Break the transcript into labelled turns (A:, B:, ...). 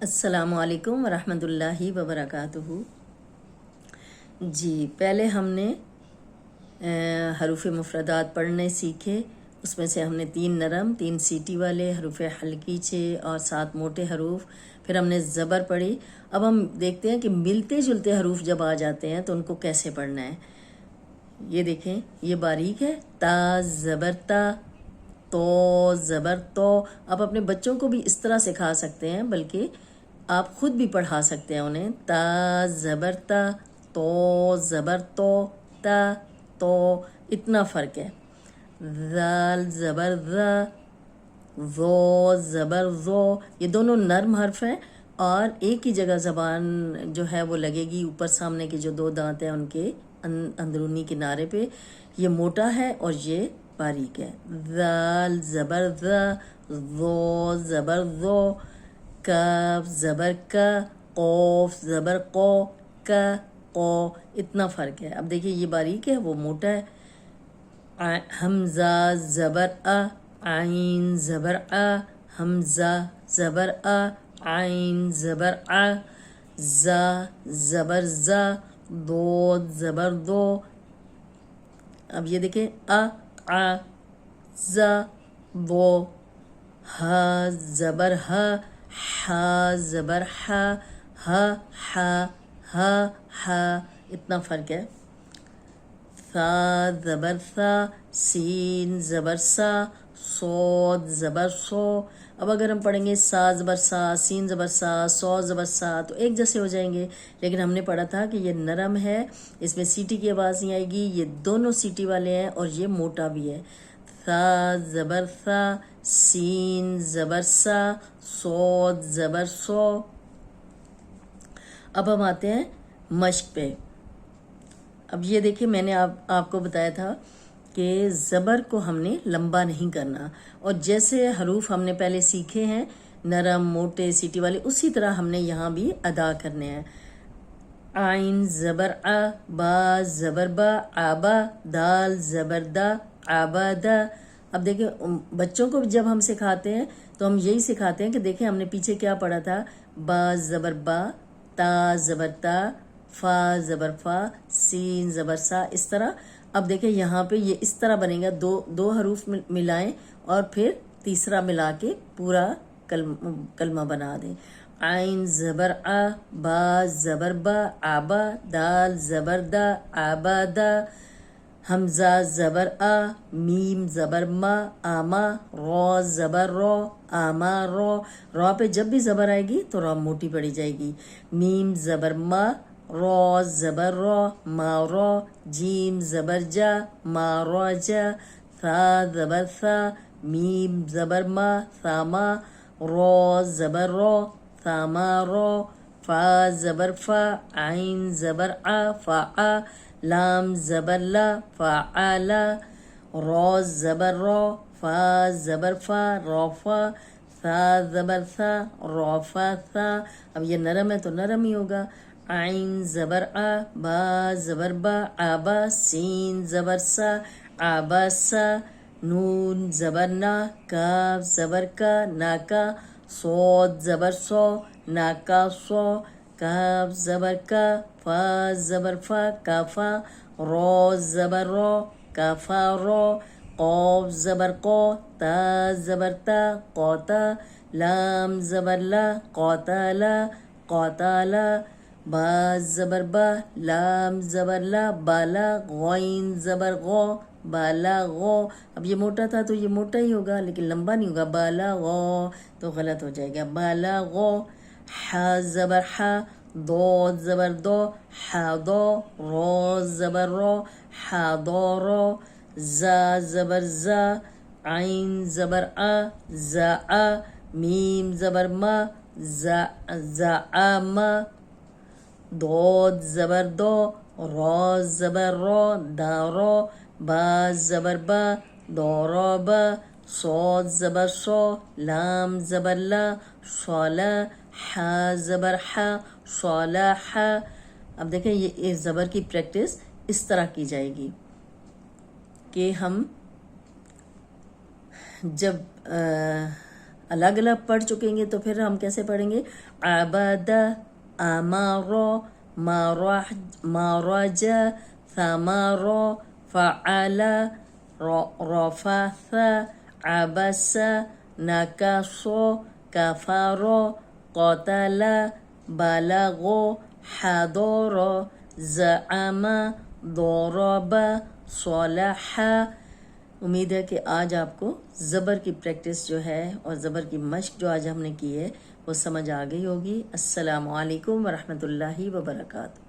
A: السلام علیکم ورحمۃ اللہ وبرکاتہ۔ جی پہلے ہم نے حروف مفردات پڑھنے سیکھے، اس میں سے ہم نے 3 نرم 3 سیٹی والے حروف حلقی 6 اور 7 موٹے حروف، پھر ہم نے زبر پڑھی۔ اب ہم دیکھتے ہیں کہ ملتے جلتے حروف جب آ جاتے ہیں تو ان کو کیسے پڑھنا ہے۔ یہ دیکھیں، یہ باریک ہے، تا زبر تا، تو زبر تو۔ آپ اپنے بچوں کو بھی اس طرح سکھا سکتے ہیں، بلکہ آپ خود بھی پڑھا سکتے ہیں انہیں۔ تا زبر تا، تو زبر تو، تا تو، اتنا فرق ہے۔ ذال زبر ذا، ذو زبر ذو، یہ دونوں نرم حرف ہیں اور ایک ہی جگہ زبان جو ہے وہ لگے گی اوپر سامنے کے جو 2 دانت ہیں ان کے اندرونی کنارے پہ۔ یہ موٹا ہے اور یہ باریک ہے۔ ذال زبر ذا، ذو زبر ذو، کاف زبر کا، قوف زبر قو، کا قو، اتنا فرق ہے۔ اب دیکھیے یہ باریک ہے، وہ موٹا ہے۔ حمزہ زبر آ، عین زبر آ، حمزہ زبر آ، عین زبر آ، زا زبر زا، دو زبر دو۔ اب یہ دیکھیں، آ زا دو، ہا زبر ہا، ہا زبر ہا، ہا ہا، ہا ہا، اتنا فرق ہے۔ ثا زبر ثا، سین زبر سا، صاد زبر سو۔ اب اگر ہم پڑھیں گے سا زبر سا، سین زبر سا، سو زبر سا، تو ایک جیسے ہو جائیں گے، لیکن ہم نے پڑھا تھا کہ یہ نرم ہے، اس میں سیٹی کی آواز نہیں آئے گی، یہ دونوں سیٹی والے ہیں اور یہ موٹا بھی ہے۔ ثا زبر ثا، سین زبر سا، صاد زبر سو۔ اب ہم آتے ہیں مشق پہ۔ اب یہ دیکھیں، میں نے آپ کو بتایا تھا کہ زبر کو ہم نے لمبا نہیں کرنا، اور جیسے حروف ہم نے پہلے سیکھے ہیں نرم موٹے سیٹی والے، اسی طرح ہم نے یہاں بھی ادا کرنے ہیں۔ عین زبر آ، با زبر با، آبا، دال زبر دا، آبادا۔ اب دیکھیں بچوں کو جب ہم سکھاتے ہیں تو ہم یہی سکھاتے ہیں کہ دیکھیں ہم نے پیچھے کیا پڑھا تھا، با زبر با، تا زبر تا، فا زبر فا، سین زبر سا، اس طرح۔ اب دیکھیں یہاں پہ یہ اس طرح بنے گا، دو حروف ملائیں اور پھر تیسرا ملا کے پورا کلمہ بنا دیں۔ عین زبر آ، با زبر با، آبا، دال زبر دا، آبادا، حمزہ زبر آ، میم زبر ما، آما، رو زبر رو، آما رو۔ رو پہ جب بھی زبر آئے گی تو رو موٹی پڑی جائے گی۔ میم زبر ما، رو زبر رو، ما رو، جیم زبر جا، ما رو جا، ثا زبر ثا، میم زبر ما، ثاما، رو زبر رو، ثاما رو، فا زبر فا، عین زبر آ، فا، لام زبر لا، فعلا، رو زبر رو، فا زبر فا، روفا، ثا زبر ثا، روفا ثا۔ اب یہ نرم ہے تو نرم ہی ہوگا۔ عین زبر آ، با زبر با، آبا، سین زبر سا، آبا سا، نون زبر نا، کاف زبر کا، ناکا، صاد زبر سو، ناکا سو، کاف زبر کا، فا زبر فا، کافا، رو زبر رو، کافا رو، قوف زبر قو، تا زبر تا، قوتا، لام زبر لا، قوتالا، قوتالا، با زبر با، لام زبر لا، بالا، غین زبر غو، بالا غو۔ اب یہ موٹا تھا تو یہ موٹا ہی ہوگا، لیکن لمبا نہیں ہوگا، بالا غو تو غلط ہو جائے گا، بالا غو۔ حا زبر حا، دو زبر دو، حا دو، رو زبر رو، حا دو رو، زا زبر زا، عین زبر آ، زا آ، میم زبر ما، زا آ ما، دود زبر دو، رو زبر رو، دارو، با زبر با، دورو با، صاد زبر سو، لام زبر لا، صولا، حا زبر حا، صولاح۔ اب دیکھیں یہ اس زبر کی پریکٹس اس طرح کی جائے گی کہ ہم جب الگ الگ پڑھ چکیں گے تو پھر ہم کیسے پڑھیں گے؟ عبد، امر، مرج، ثمر، فعل، رفث، عبس، نكص، كفر، قتل، بلغ، حضر، زعم، ضرب، صلح۔ امید ہے کہ آج آپ کو زبر کی پریکٹس جو ہے اور زبر کی مشق جو آج ہم نے کی ہے وہ سمجھ آ گئی ہوگی۔ السلام علیکم ورحمۃ اللہ وبرکاتہ۔